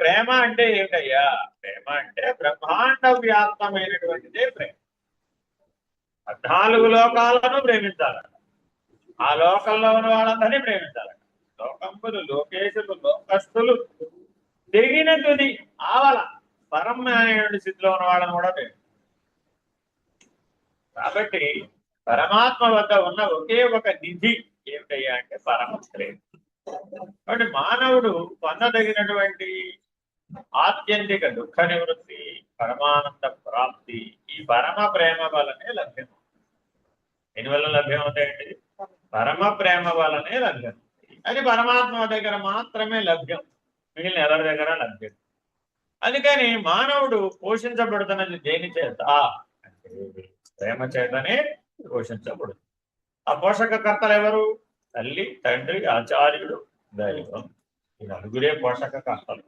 ప్రేమ అంటే ఏమిటయ్యా? ప్రేమ అంటే బ్రహ్మాండ వ్యాప్తమైనటువంటిదే ప్రేమ. 14 లోకాలను ప్రేమించాలట. ఆ లోకంలో ఉన్న వాళ్ళందరినీ ప్రేమించాలట. లోకంబులు, లోకేశులు, లోకస్తులు, తెగిన తుది ఆవల పరమైన స్థితిలో ఉన్న వాళ్ళని కూడా ప్రేమించాలి. కాబట్టి పరమాత్మ వద్ద ఉన్న ఒకే ఒక నిధి ఏమిటయ్యా అంటే పరమ ప్రేమ. కాబట్టి మానవుడు పొందదగినటువంటి ఆత్యంతిక దుఃఖ నివృత్తి, పరమానంద ప్రాప్తి ఈ పరమ ప్రేమ వలనే లభ్యం. దీనివల్ల లభ్యం అవుతాయండి? పరమ ప్రేమ వలనే లభ్యం. అది పరమాత్మ దగ్గర మాత్రమే లభ్యం, మిగిలిన ఎవరి దగ్గర లభ్యం. అందుకని మానవుడు పోషించబడుతున్నది దేని చేత అంటే ప్రేమ చేతనే పోషించబడుతుంది. ఆ పోషకకర్తలు ఎవరు? తల్లి, తండ్రి, ఆచార్యుడు, దైవం. ఈ నలుగురే పోషకకర్తలు.